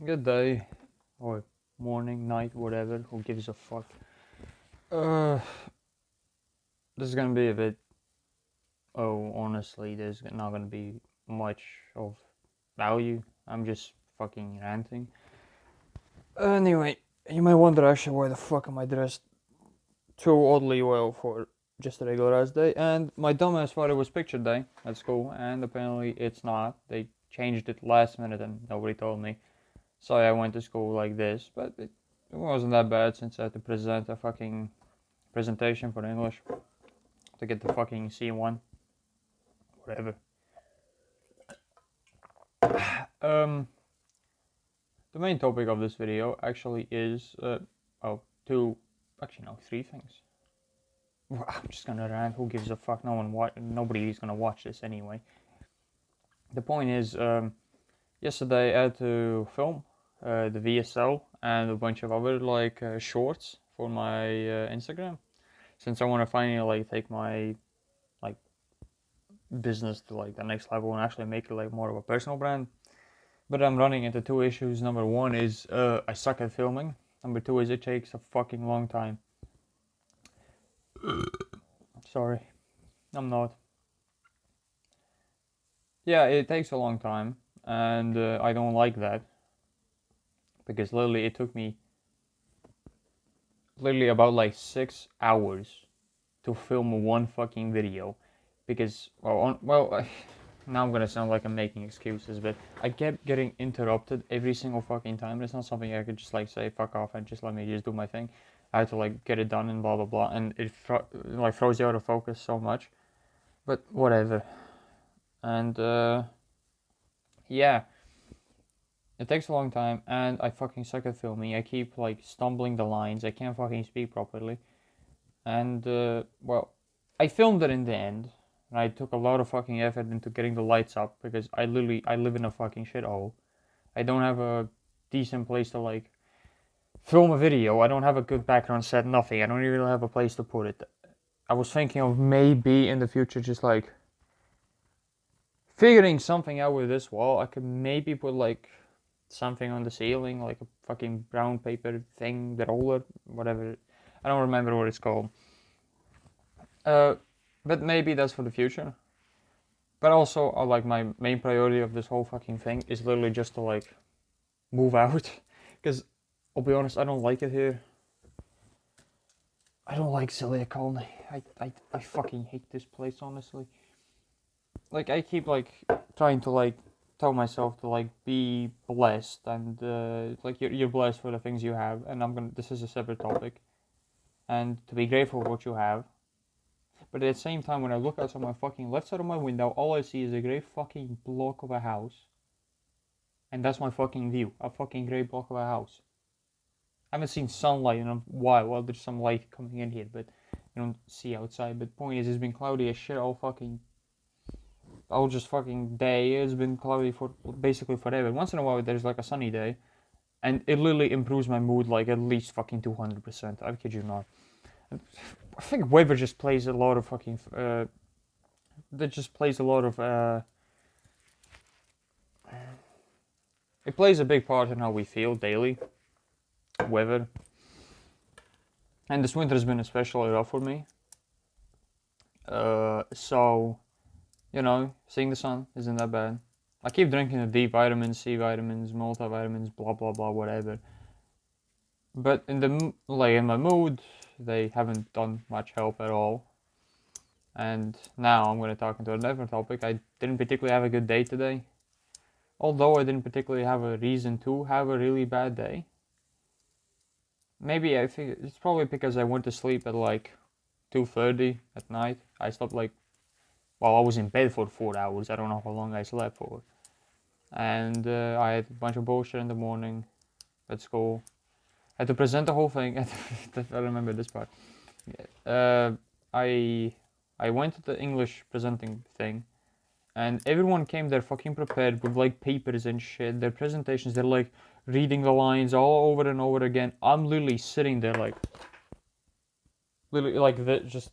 Good day, or morning, night, whatever. Who gives a fuck? Uh, this is gonna be a bit. Oh, honestly, there's not gonna be much of value. I'm just fucking ranting. Anyway, you might wonder actually why the fuck am I dressed too oddly well for just a regular ass day? And my dumbass thought it was picture day at school, and apparently it's not. They changed it last minute and nobody told me. So I went to school like this, but it wasn't that bad since I had to present a fucking presentation for English to get the fucking C1, whatever. Um, the main topic of this video actually is three things. Well, I'm just gonna rant. Who gives a fuck? Nobody is gonna watch this anyway. The point is, yesterday I had to film the VSL and a bunch of other shorts for my Instagram, since I want to finally take my like business to the next level and actually make it more of a personal brand. But I'm running into two issues. Number one is I suck at filming. Number two is it takes a fucking long time. Sorry, I'm not. Yeah, it takes a long time, and I don't like that because literally it took me literally about 6 hours to film one fucking video because now I'm gonna sound like I'm making excuses, but I kept getting interrupted every single fucking time. It's not something I could just say fuck off and just let me just do my thing. I had to get it done and blah blah blah, and it throws you out of focus so much. But whatever. And yeah, it takes a long time, and I fucking suck at filming. I keep stumbling the lines. I can't fucking speak properly, and I filmed it in the end. And I took a lot of fucking effort into getting the lights up because I live in a fucking shithole. I don't have a decent place to film a video. I don't have a good background set, nothing. I don't even have a place to put it. I was thinking of maybe in the future just figuring something out with this wall. I could maybe put something on the ceiling, like a fucking brown paper thing, the roller, whatever. I don't remember what it's called. Uh, but maybe that's for the future. But also, my main priority of this whole fucking thing is literally just to move out, because I'll be honest, I don't like it here. I don't like Silicon. I fucking hate this place, honestly. I keep trying to tell myself to be blessed and you're blessed for the things you have, and this is a separate topic, and to be grateful for what you have. But at the same time, when I look outside my fucking left side of my window, all I see is a great fucking block of a house. And that's my fucking view. A fucking great block of a house. I haven't seen sunlight in a while. Well, there's some light coming in here, but you don't see outside. But the point is, it's been cloudy as shit all just fucking day. It's been cloudy for basically forever. Once in a while, there's a sunny day. And it literally improves my mood at least fucking 200%. I kid you not. I think weather just plays a lot of fucking. That just plays a lot of. It plays a big part in how we feel daily. Weather. And this winter has been especially rough for me. So, seeing the sun isn't that bad. I keep drinking the D vitamins, C vitamins, multivitamins, blah blah blah, whatever. But in my mood, they haven't done much help at all. And now I'm going to talk into a different topic. I didn't particularly have a good day today. Although I didn't particularly have a reason to have a really bad day. Maybe I think it's probably because I went to sleep at 2:30 at night. I slept I was in bed for 4 hours. I don't know how long I slept for. And I had a bunch of bullshit in the morning at school. I had to present the whole thing. I remember this part. I went to the English presenting thing, and everyone came there fucking prepared with papers and shit. Their presentations, they're reading the lines all over and over again. I'm literally sitting there literally just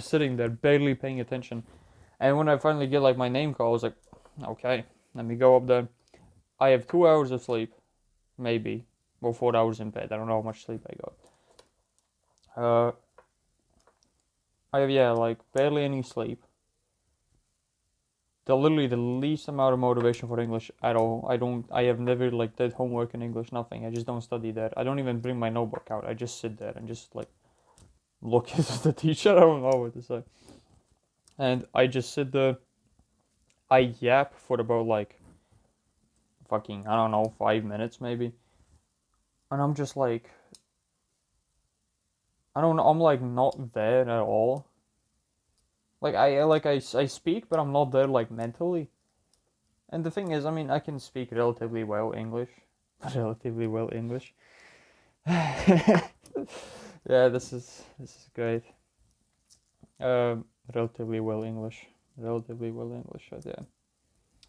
sitting there, barely paying attention. And when I finally get my name call, I was like, okay, let me go up there. I have 2 hours of sleep, maybe, or 4 hours in bed. I don't know how much sleep I got. I have like barely any sleep. Literally the least amount of motivation for English at all. I have never like did homework in English, nothing. I just don't study that. I don't even bring my notebook out. I just sit there and just like look at the teacher. I don't know what to say. And I just sit there. I yap for about like fucking, I don't know, 5 minutes maybe. And I'm just like, I don't know, I'm like not there at all. Like I speak, but I'm not there like mentally. And the thing is, I mean, I can speak relatively well English. Relatively well English. Yeah, this is great. Relatively well English. Relatively well English, yeah.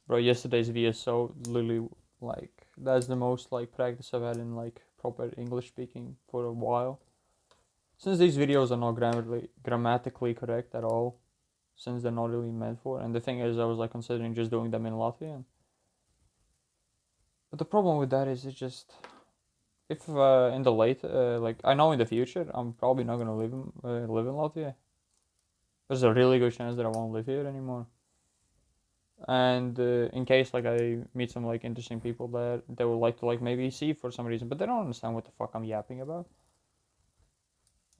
Bro, yesterday's VSO literally like that's the most like practice I've had in like proper English speaking for a while. Since these videos are not grammatically correct at all, since they're not really meant for, and the thing is, I was like considering just doing them in Latvian. But the problem with that is, it's just if in the late, like I know in the future, I'm probably not gonna live in Latvia. There's a really good chance that I won't live here anymore. And in case like I meet some like interesting people that they would like to like maybe see for some reason, but they don't understand what the fuck I'm yapping about.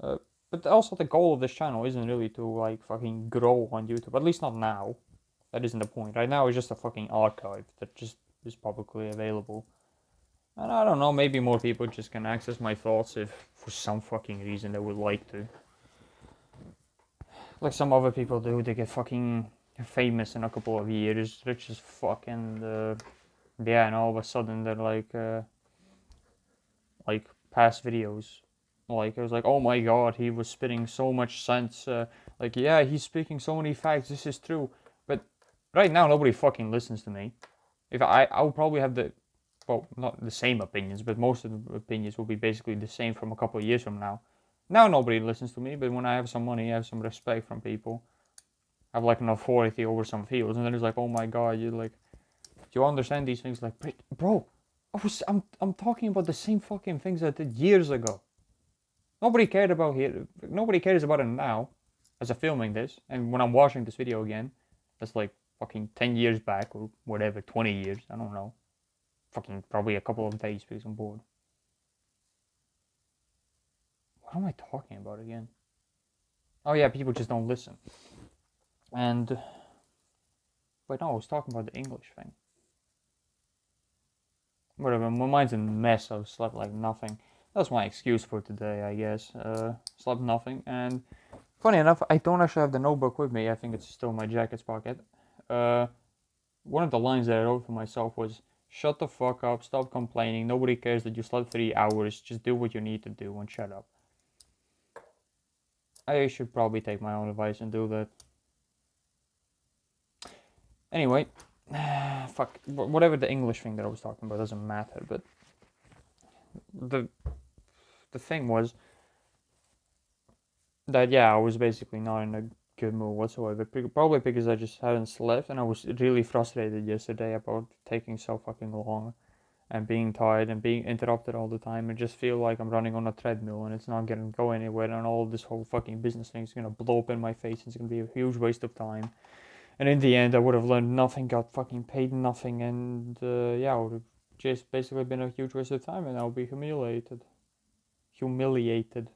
Uh, but also the goal of this channel isn't really to like fucking grow on YouTube, at least not now. That isn't the point. Right now it's just a fucking archive that just is publicly available. And I don't know, maybe more people just can access my thoughts if for some fucking reason they would like to. Like some other people do, they get fucking famous in a couple of years, rich as fuck, and yeah, and all of a sudden they're like past videos. Like it was like, oh my god, he was spitting so much sense. Like yeah, he's speaking so many facts. This is true, but right now nobody fucking listens to me. If I will probably have well, not the same opinions, but most of the opinions will be basically the same from a couple of years from now. Now nobody listens to me, but when I have some money, I have some respect from people. I have like an authority over some fields, and then it's like, oh my god, you like, do you understand these things? Like, bro, I'm talking about the same fucking things I did years ago. Nobody cared about here. Nobody cares about it now, as I'm filming this, and when I'm watching this video again, that's like fucking 10 years back or whatever, 20 years. I don't know. Fucking probably a couple of days because I'm bored. What am I talking about again? Oh yeah, people just don't listen. And wait, no, I was talking about the English thing. Whatever, my mind's a mess. I've slept like nothing. That's my excuse for today, I guess. Slept nothing, and funny enough, I don't actually have the notebook with me. I think it's still in my jacket's pocket. One of the lines that I wrote for myself was, "Shut the fuck up, stop complaining. Nobody cares that you slept 3 hours. Just do what you need to do and shut up." I should probably take my own advice and do that. Anyway, fuck, whatever the English thing that I was talking about doesn't matter, but the thing was that, yeah, I was basically not in a good mood whatsoever, probably because I just hadn't slept, and I was really frustrated yesterday about taking so fucking long, and being tired, and being interrupted all the time, and just feel like I'm running on a treadmill, and it's not gonna go anywhere, and all this whole fucking business thing is gonna blow up in my face, and it's gonna be a huge waste of time. And in the end, I would have learned nothing, got fucking paid nothing, and yeah, it would have just basically been a huge waste of time, and I'll be humiliated. Humiliated.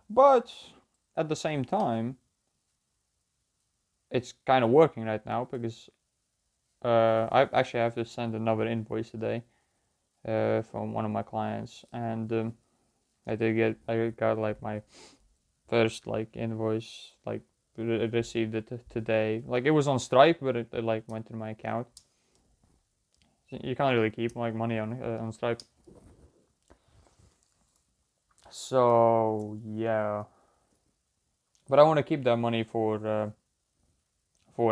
But at the same time, it's kind of working right now because I actually have to send another invoice today from one of my clients, and I got like my first like invoice, like received it today. Like it was on Stripe, but it like went to my account. You can't really keep like money on Stripe. So yeah, but I want to keep that money for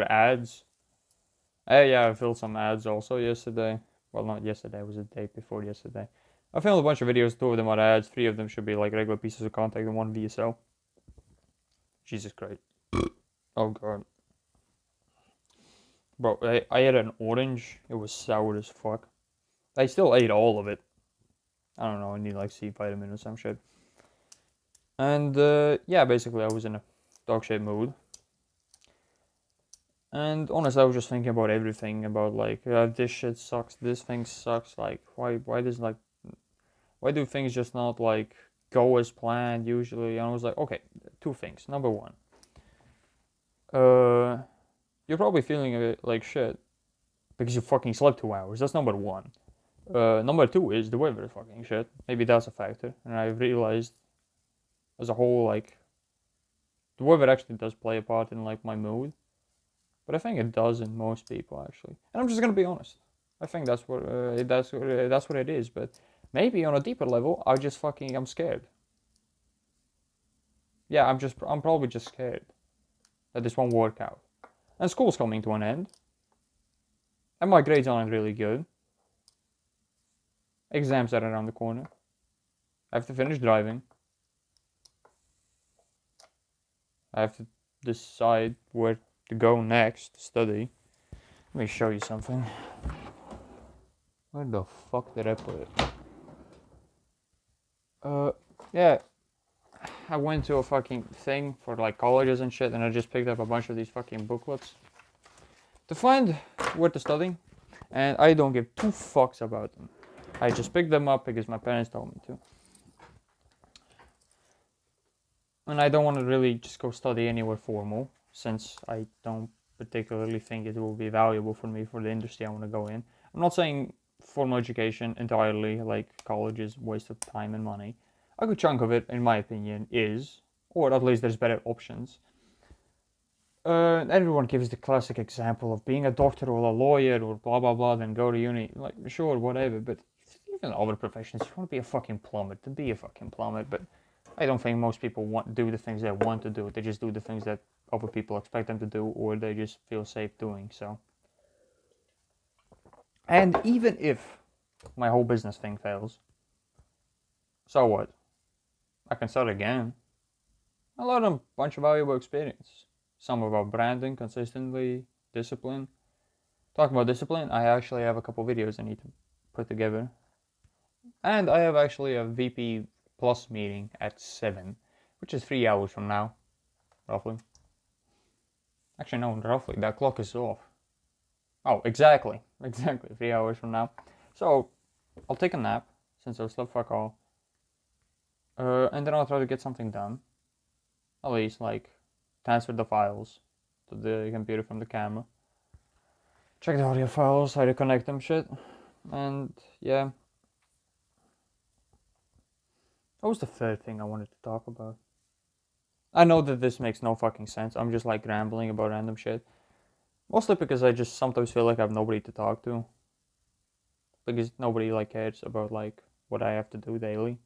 ads. Yeah, I filmed some ads also yesterday. Well, not yesterday. It was the day before yesterday. I filmed a bunch of videos. 2 of them are ads. 3 of them should be like regular pieces of content, and 1 VSL. Jesus Christ. Oh god. Bro, I had an orange. It was sour as fuck. I still ate all of it. I don't know. I need like C vitamin or some shit. And yeah, basically I was in a dog shit mood. And honestly, I was just thinking about everything. About like this shit sucks. This thing sucks. Like why do things just not like go as planned usually? And I was like, okay, two things. Number one, uh, you're probably feeling a bit like shit because you fucking slept 2 hours. That's number one. Number two is the weather is fucking shit. Maybe that's a factor. And I realized as a whole, like, the weather actually does play a part in, like, my mood. But I think it does in most people, actually. And I'm just gonna be honest. I think that's what it is. But maybe on a deeper level, I'm scared. Yeah, I'm probably just scared that this won't work out. And school's coming to an end. And my grades aren't really good. Exams are around the corner. I have to finish driving. I have to decide where to go next to study. Let me show you something. Where the fuck did I put it? Yeah, I went to a fucking thing for like colleges and shit, and I just picked up a bunch of these fucking booklets to find where to study, and I don't give two fucks about them. I just picked them up because my parents told me to. And I don't want to really just go study anywhere formal, since I don't particularly think it will be valuable for me for the industry I want to go in. I'm not saying formal education entirely, like college, is a waste of time and money. A good chunk of it, in my opinion, is, or at least there's better options. Everyone gives the classic example of being a doctor or a lawyer or blah blah blah, then go to uni. Like, sure, whatever, but even other professions, if you want to be a fucking plumber, then be a fucking plumber. But I don't think most people do the things they want to do. They just do the things that other people expect them to do, or they just feel safe doing so. And even if my whole business thing fails, so what? I can start again. I learned a bunch of valuable experience. Some about branding, consistently, discipline. Talking about discipline, I actually have a couple videos I need to put together. And I have actually a VP Plus meeting at 7, which is 3 hours from now, roughly. Actually, no, roughly, that clock is off. Oh, exactly, 3 hours from now. So, I'll take a nap, since I've slept fuck all. And then I'll try to get something done. At least, like, transfer the files to the computer from the camera. Check the audio files, how to connect them, shit. And, yeah. What was the third thing I wanted to talk about? I know that this makes no fucking sense. I'm just, like, rambling about random shit. Mostly because I just sometimes feel like I have nobody to talk to. Because nobody, like, cares about, like, what I have to do daily.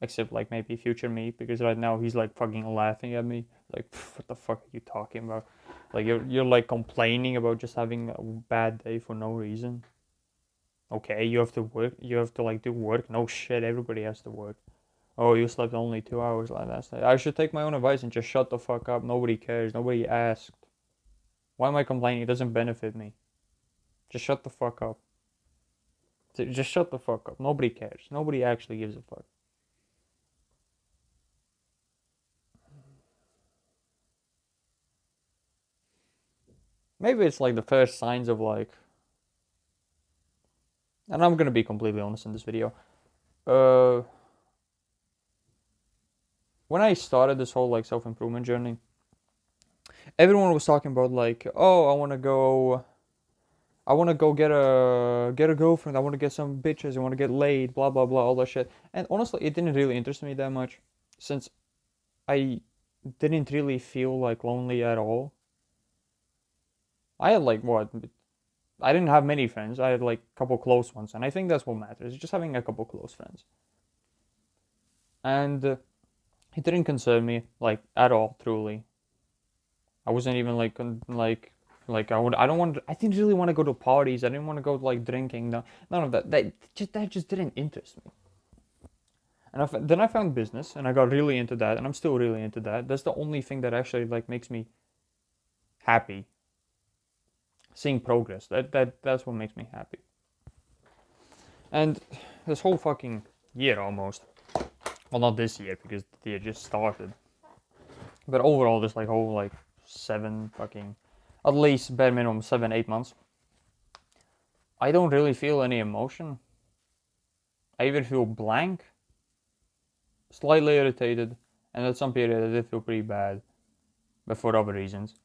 Except, like, maybe future me, because right now he's, like, fucking laughing at me. Like, what the fuck are you talking about? Like, you're like, complaining about just having a bad day for no reason. Okay, you have to work. You have to, like, do work. No shit, everybody has to work. Oh, you slept only 2 hours last night. I should take my own advice and just shut the fuck up. Nobody cares. Nobody asked. Why am I complaining? It doesn't benefit me. Just shut the fuck up. Just shut the fuck up. Nobody cares. Nobody actually gives a fuck. Maybe it's like the first signs of like, and I'm gonna be completely honest in this video. Uh, when I started this whole like self-improvement journey, everyone was talking about like, oh, I want to go get a girlfriend. I want to get some bitches. I want to get laid. Blah blah blah. All that shit. And honestly, it didn't really interest me that much, since I didn't really feel like lonely at all. I had like what? I didn't have many friends. I had like a couple close ones, and I think that's what matters. Just having a couple close friends. And it didn't concern me like at all. Truly, I wasn't even like I don't want. I didn't really want to go to parties. I didn't want to go like drinking. No, none of that. That just didn't interest me. And then I found business, and I got really into that, and I'm still really into that. That's the only thing that actually like makes me happy. seeing progress. That's what makes me happy. And this whole fucking year almost. Well, not this year because the year just started. But overall, this like whole like 7 fucking, at least bare minimum 7 8 months. I don't really feel any emotion. I even feel blank, slightly irritated, and at some period I did feel pretty bad, but for other reasons.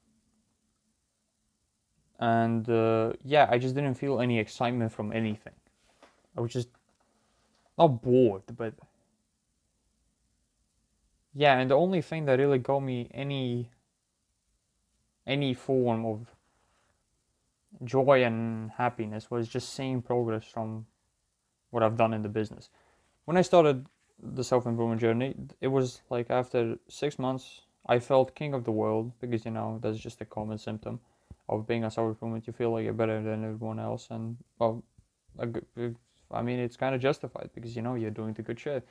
And yeah, I just didn't feel any excitement from anything. I was just not bored, but yeah. And the only thing that really got me any form of joy and happiness was just seeing progress from what I've done in the business. When I started the self improvement journey, it was like after 6 months, I felt king of the world because that's just a common symptom of being a self improvement. You feel like you're better than everyone else, and well, I mean, it's kind of justified because you're doing the good shit.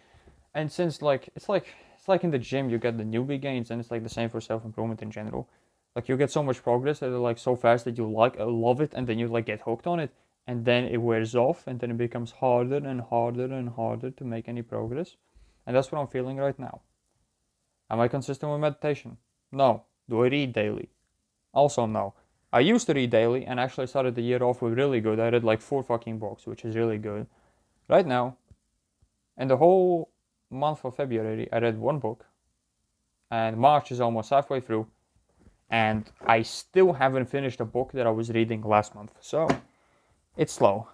And since it's like in the gym, you get the newbie gains, and it's like the same for self improvement in general. Like you get so much progress that like so fast that you love it, and then you like get hooked on it, and then it wears off, and then it becomes harder and harder and harder to make any progress. And that's what I'm feeling right now. Am I consistent with meditation? No. Do I read daily? Also no. I used to read daily and actually started the year off with really good. I read like 4 fucking books, which is really good. Right now, in the whole month of February, I read 1 book, and March is almost halfway through, and I still haven't finished a book that I was reading last month. So it's slow.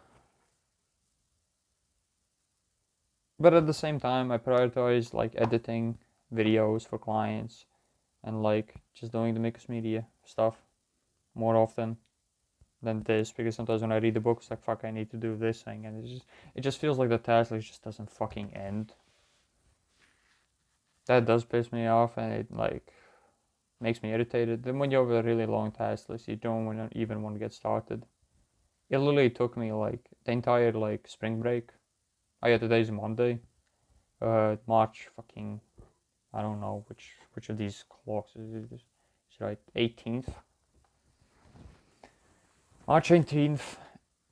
But at the same time, I prioritize like editing videos for clients and like just doing the mixed media stuff more often than this, because sometimes when I read the book, it's like fuck, I need to do this thing, and it just feels like the task like just doesn't fucking end. That does piss me off, and it like makes me irritated. Then when you have a really long task list, you don't even want to get started. It literally took me like the entire like spring break. Oh yeah, today's Monday. March fucking, I don't know which of these clocks is it? It's right, 18th. March 18th.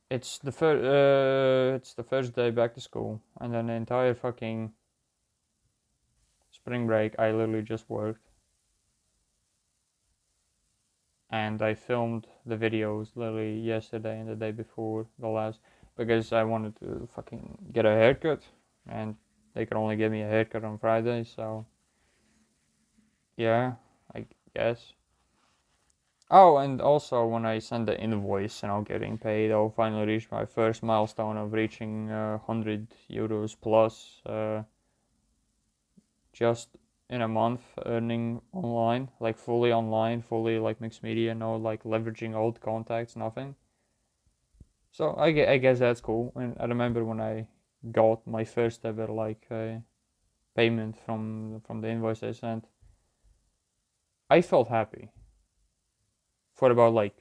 It's the first day back to school, and then the entire fucking spring break I literally just worked, and I filmed the videos literally yesterday and the day before the last, because I wanted to fucking get a haircut, and they could only give me a haircut on Friday, so yeah, I guess. Oh, and also when I send the invoice and I'm getting paid, I'll finally reach my first milestone of reaching 100 euros plus just in a month earning online, like fully online, fully like mixed media, no like leveraging old contacts, nothing. So I guess that's cool. And I remember when I got my first ever like payment from the invoice I sent, I felt happy for about like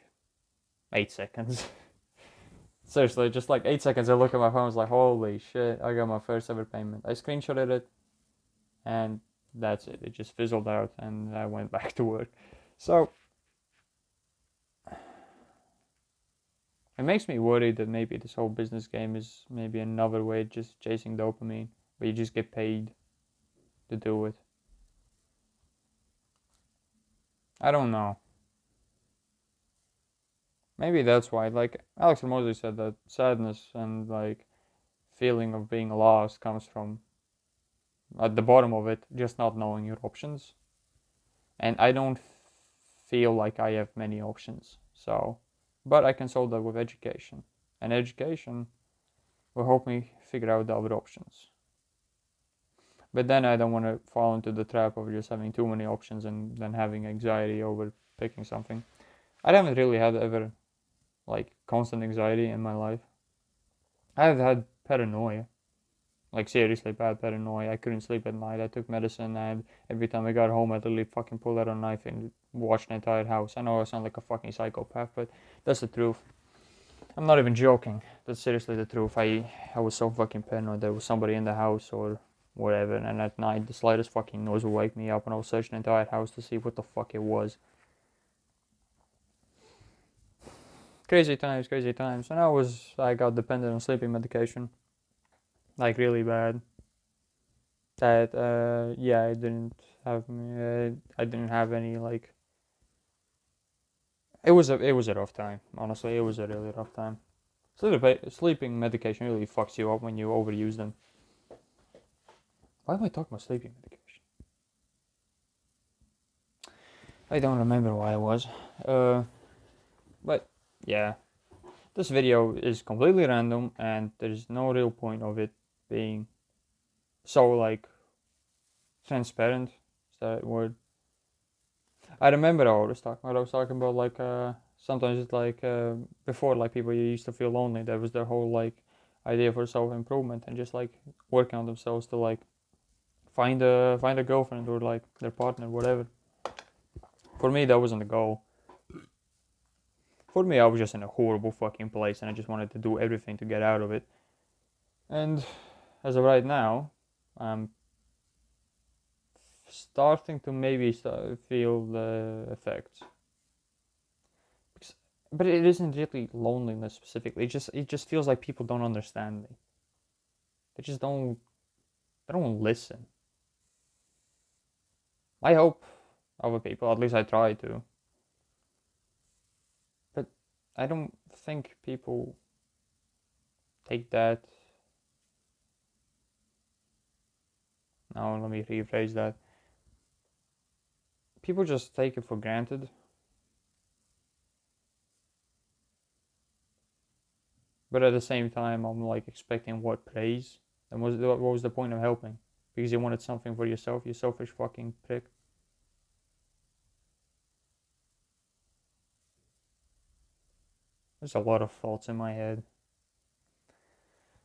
8 seconds. Seriously, just like 8 seconds, I look at my phone, I was like, holy shit, I got my first ever payment. I screenshotted it, and that's it. It just fizzled out, and I went back to work. So, it makes me worried that maybe this whole business game is maybe another way just chasing dopamine, but you just get paid to do it. I don't know. Maybe that's why, like Alex Ramosi said, that sadness and like feeling of being lost comes from at the bottom of it just not knowing your options. And I don't feel like I have many options. So, but I can solve that with education, and education will help me figure out the other options. But then I don't want to fall into the trap of just having too many options and then having anxiety over picking something. I haven't really had ever like constant anxiety in my life. I've had paranoia, like seriously bad paranoia. I couldn't sleep at night. I took medicine, and every time I got home, I literally fucking pulled out a knife and watched the entire house. I know I sound like a fucking psychopath, but that's the truth. I'm not even joking. That's seriously the truth. I was so fucking paranoid there was somebody in the house or whatever, and at night the slightest fucking noise would wake me up, and I was searching the entire house to see what the fuck it was. Crazy times, crazy times. And I got dependent on sleeping medication, like really bad. That yeah, I didn't have any like. It was a rough time. Honestly, it was a really rough time. Sleeping medication really fucks you up when you overuse them. Why am I talking about sleeping medication? I don't remember why I was. But yeah, this video is completely random, and there's no real point of it being so like transparent. Is that a word? I remember I was talking about like sometimes it's like before like people used to feel lonely. There was the whole like idea for self improvement and just like working on themselves to like find a girlfriend or like their partner, whatever. For me, that wasn't the goal. For me, I was just in a horrible fucking place and I just wanted to do everything to get out of it. And as of right now, I'm starting to maybe feel the effects. But it isn't really loneliness specifically. It just feels like people don't understand me. They just don't they don't listen. I hope other people, at least I try to. But I don't think people take that. No, let me rephrase that. People just take it for granted. But at the same time, I'm like expecting what praise? And what was the point of helping? Because you wanted something for yourself, you selfish fucking prick. There's a lot of thoughts in my head.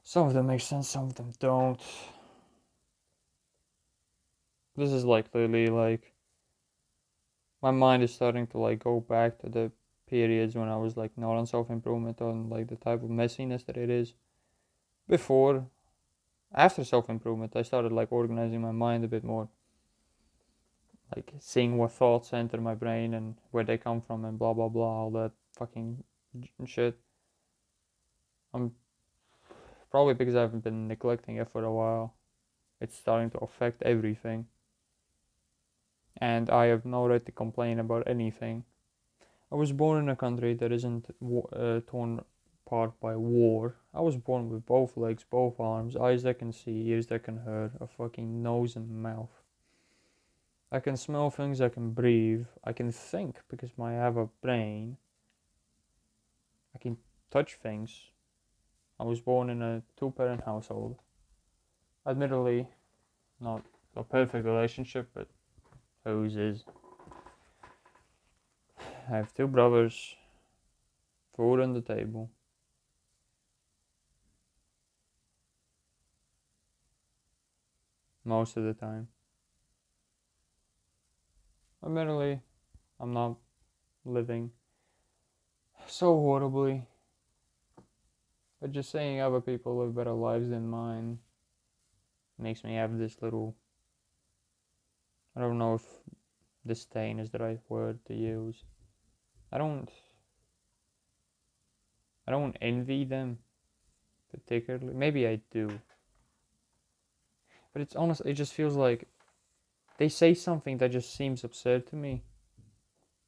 Some of them make sense, some of them don't. This is like literally like my mind is starting to like go back to the periods when I was like not on self improvement, on like the type of messiness that it is. Before, after self improvement, I started like organizing my mind a bit more, like seeing what thoughts enter my brain and where they come from and blah blah blah, all that fucking shit. I'm probably because I've been neglecting it for a while. It's starting to affect everything, and I have no right to complain about anything. I was born in a country that isn't torn apart by war. I was born with both legs, both arms, eyes that can see, ears that can hear, a fucking nose and mouth. I can smell things, I can breathe, I can think because I have a brain. I can touch things. I was born in a two-parent household. Admittedly, not a perfect relationship, but whose is. I have two brothers, food on the table. Most of the time. Admittedly, I'm not living so horribly, but just saying other people live better lives than mine makes me have this little. I don't know if disdain is the right word to use. I don't. I don't envy them particularly. Maybe I do, but it's honestly. It just feels like they say something that just seems absurd to me,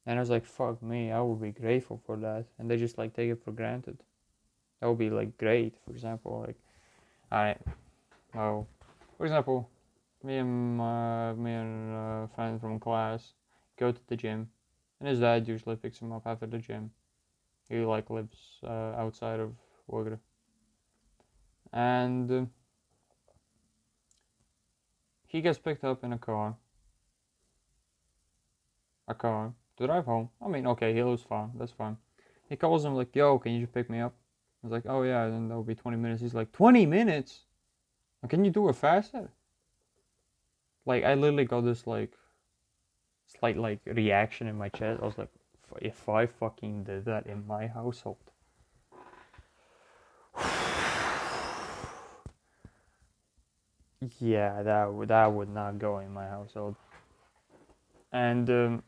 and I was like, "Fuck me, I would be grateful for that," and they just like take it for granted. That would be like great. For example, like I well, for example, me and a friend from class go to the gym, and his dad usually picks him up after the gym. He like lives outside of Wogra, and he gets picked up in a car to drive home. I mean, okay, he lives far, that's fine. He calls him like, "Yo, can you just pick me up?" I was like, "Oh yeah, then that'll be 20 minutes." He's like, 20 minutes? Can you do it faster? Like I literally got this like slight like reaction in my chest. I was like, if I fucking did that in my household. Yeah, that would not go in my household. And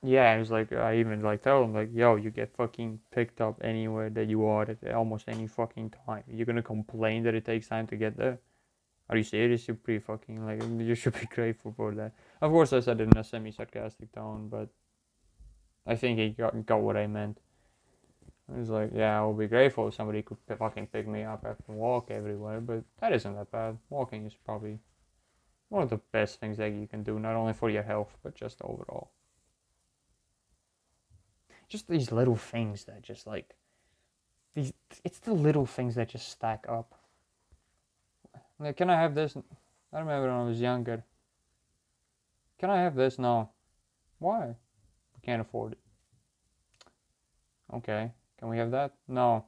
Yeah, it's like I even like tell them like, yo, you get fucking picked up anywhere that you are at almost any fucking time. You're gonna complain that it takes time to get there? Are you serious? You're pretty fucking like you should be grateful for that. Of course, I said it in a semi-sarcastic tone, but I think he got what I meant. It was like, yeah, I would be grateful if somebody could fucking pick me up and walk everywhere, but that isn't that bad. Walking is probably one of the best things that you can do, not only for your health, but just overall. Just these little things that just like these. It's the little things that just stack up. Like, can I have this? I remember when I was younger. Can I have this? No. Why? We can't afford it. Okay. Can we have that? No.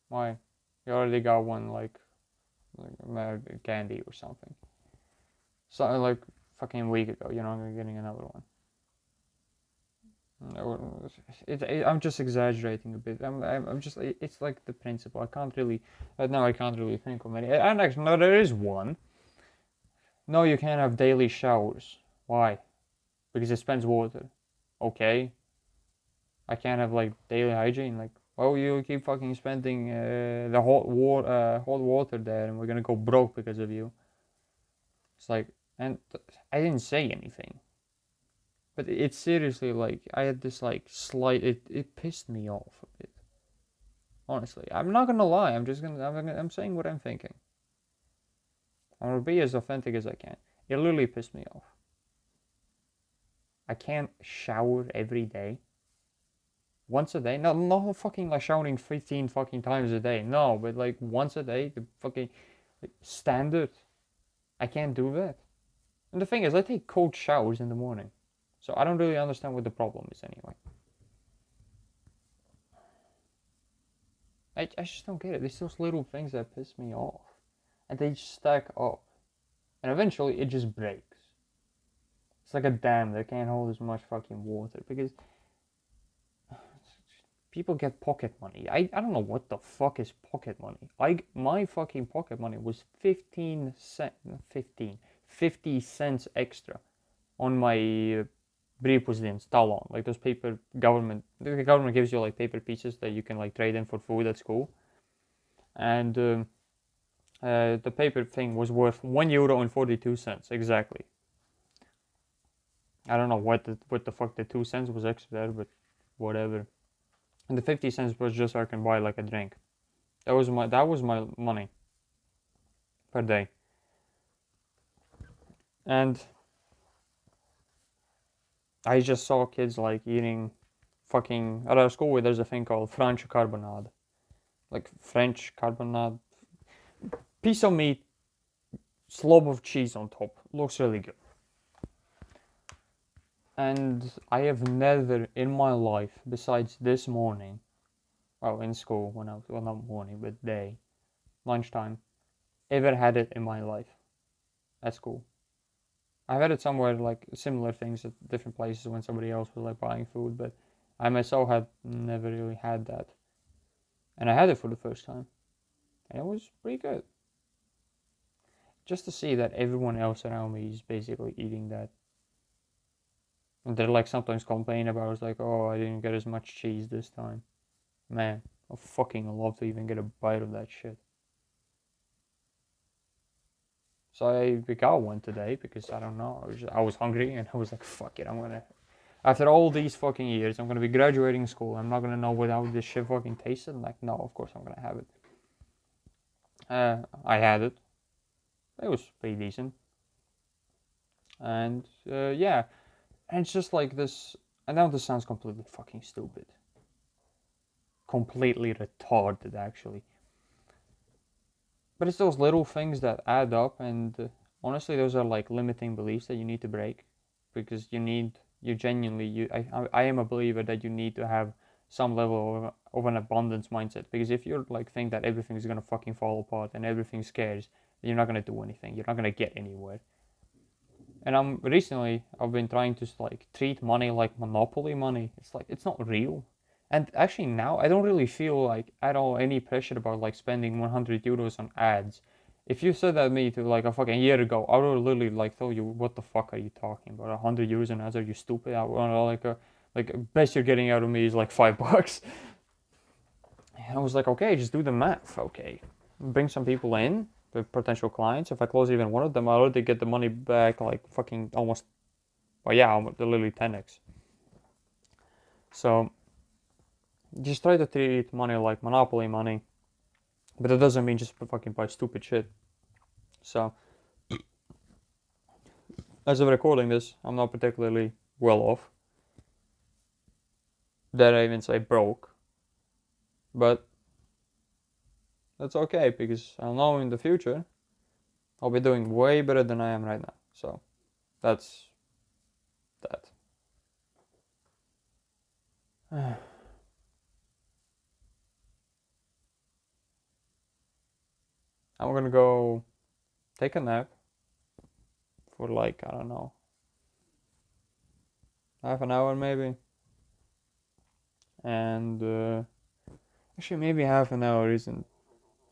Why? You already got one, like candy or something. Something like fucking a week ago. You're not getting another one. I'm just exaggerating a bit. I'm just. It's like the principle. I can't really. Now I can't really think of any. And actually, no, there is one. No, you can't have daily showers. Why? Because it spends water. Okay. I can't have like daily hygiene. Like, well, you keep fucking spending the hot water there, and we're gonna go broke because of you. It's like, and I didn't say anything, but it's seriously like I had this like slight. It pissed me off a bit. Honestly, I'm not gonna lie. I'm saying what I'm thinking. I'm gonna be as authentic as I can. It literally pissed me off. I can't shower every day. Once a day? No, not fucking like showering 15 fucking times a day. No, but like once a day, the fucking standard. I can't do that. And the thing is, I take cold showers in the morning. So I don't really understand what the problem is anyway. I just don't get it. There's those little things that piss me off. And they just stack up. And eventually it just breaks. It's like a dam that can't hold as much fucking water because people get pocket money. I don't know what the fuck is pocket money. My fucking pocket money was 15 cent 15 50 cents extra on my brevpostdienst talon, like those paper government. The government gives you like paper pieces that you can like trade in for food at school, and the paper thing was worth €1 and 42 cents exactly. I don't know what the fuck the 2 cents was extra there, but whatever. And the 50 cents was just so I can buy like a drink. That was my money per day. And I just saw kids like eating fucking at our school where there's a thing called French carbonade. Like French carbonade. Piece of meat, slob of cheese on top. Looks really good. And I have never in my life, besides this morning, well, in school when I was, well, not morning, but day, lunchtime, ever had it in my life at school. I've had it somewhere like similar things at different places when somebody else was like buying food, but I myself had never really had that. And I had it for the first time. And it was pretty good. Just to see that everyone else around me is basically eating that. And they're like sometimes complain about it's like, oh, I didn't get as much cheese this time. Man, I fucking love to even get a bite of that shit. So I got one today because I don't know. I was hungry and I was like, fuck it, I'm gonna. After all these fucking years, I'm gonna be graduating school. I'm not gonna know what how this shit fucking tasted. Like, no, of course I'm gonna have it. I had it. It was pretty decent. And yeah, and it's just like this. I know this sounds completely fucking stupid, completely retarded actually. But it's those little things that add up, and honestly, those are like limiting beliefs that you need to break, because you genuinely I am a believer that you need to have some level of an abundance mindset, because if you're like think that everything is gonna fucking fall apart and everything scares, you're not gonna do anything. You're not gonna get anywhere. And I've been trying to like treat money like monopoly money. It's like it's not real. And actually now I don't really feel like at all any pressure about like spending €100 on ads. If you said that to me to like a fucking year ago, I would literally like tell you what the fuck are you talking about? €100 on ads? Are you stupid? I would like Like, best you're getting out of me is like $5. And I was like, okay, just do the math. Okay, bring some people in, the potential clients. If I close even one of them, I already get the money back like fucking almost, well, yeah, almost literally 10x. So just try to treat money like monopoly money, but it doesn't mean just fucking buy stupid shit. So as of recording this, I'm not particularly well off. Dare I even say broke, but that's okay because I know in the future I'll be doing way better than I am right now. So that's that. I'm gonna go take a nap for like, I don't know, half an hour maybe. And actually, maybe half an hour isn't.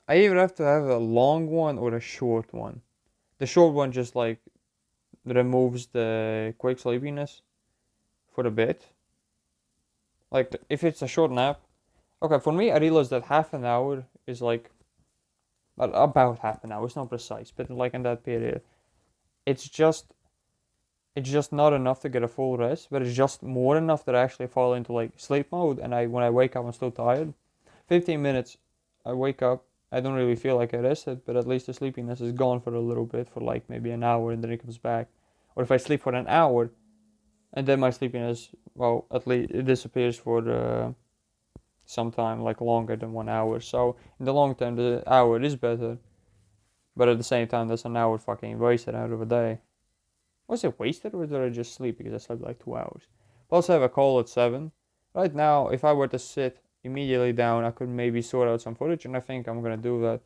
I either have to have a long one or a short one. The short one just like removes the quick sleepiness for a bit. Like if it's a short nap, okay. For me, I realized that half an hour is like about half an hour. It's not precise, but like in that period, it's just it's just not enough to get a full rest, but it's just more enough that I actually fall into like sleep mode. And when I wake up, I'm still tired. 15 minutes, I wake up. I don't really feel like I rested, but at least the sleepiness is gone for a little bit, for like maybe an hour, and then it comes back. Or if I sleep for an hour, and then my sleepiness, well, at least it disappears for some time, like longer than 1 hour. So in the long term, the hour is better, but at the same time, that's an hour fucking wasted out of a day. Was it wasted or did I just sleep because I slept like 2 hours? Plus, I have a call at 7. Right now, if I were to sit immediately down, I could maybe sort out some footage, and I think I'm gonna do that.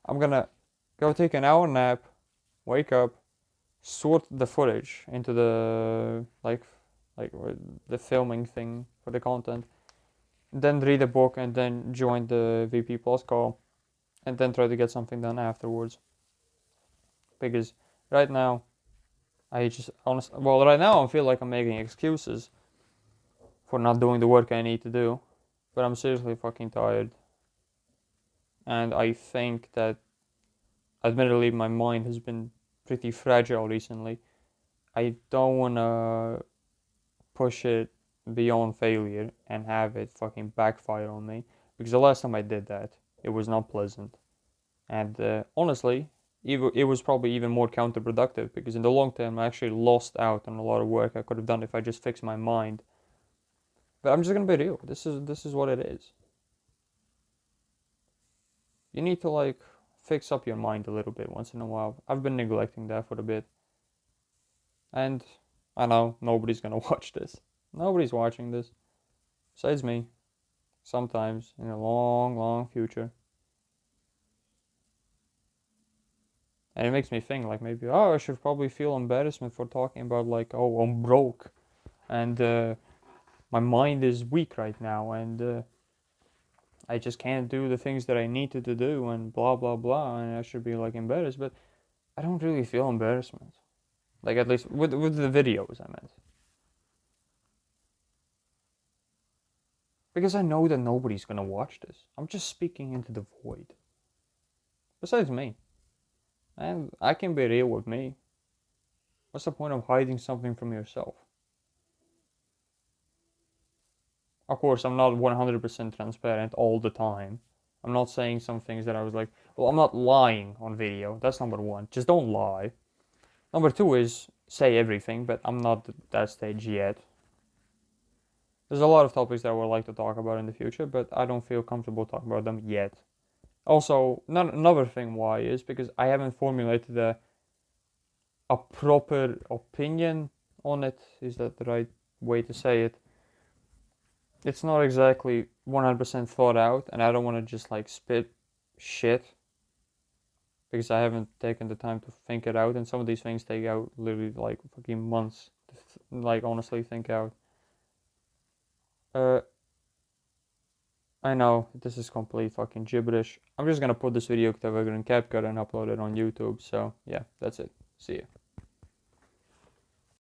I'm gonna go take an hour nap, wake up, sort the footage into the like the filming thing for the content, then read a book, and then join the VP Plus call, and then try to get something done afterwards. Because right now, I just honestly, well, right now I feel like I'm making excuses for not doing the work I need to do, but I'm seriously fucking tired. And I think that, admittedly, my mind has been pretty fragile recently. I don't wanna push it beyond failure and have it fucking backfire on me, because the last time I did that, it was not pleasant. And honestly, it was probably even more counterproductive because in the long term, I actually lost out on a lot of work I could have done if I just fixed my mind. But I'm just gonna be real. This is what it is. You need to like fix up your mind a little bit once in a while. I've been neglecting that for a bit. And I know nobody's gonna watch this. Nobody's watching this. Besides me. Sometimes in a long, long future. And it makes me think like maybe, oh, I should probably feel embarrassment for talking about like, oh, I'm broke. And my mind is weak right now. And I just can't do the things that I needed to do and blah, blah, blah. And I should be like embarrassed. But I don't really feel embarrassment. Like at least with the videos I meant. Because I know that nobody's gonna watch this. I'm just speaking into the void. Besides me. And I can be real with me. What's the point of hiding something from yourself? Of course, I'm not 100% transparent all the time. I'm not saying some things that I was like, well, I'm not lying on video. That's number one. Just don't lie. Number two is say everything, but I'm not at that stage yet. There's a lot of topics that I would like to talk about in the future, but I don't feel comfortable talking about them yet. Also, another thing why is because I haven't formulated a proper opinion on it. Is that the right way to say it? It's not exactly 100% thought out, and I don't want to just like spit shit because I haven't taken the time to think it out. And some of these things take out literally like fucking months to like honestly think out. Uh, I know this is complete fucking gibberish. I'm just gonna put this video together in CapCut and upload it on YouTube. So yeah, that's it. See ya.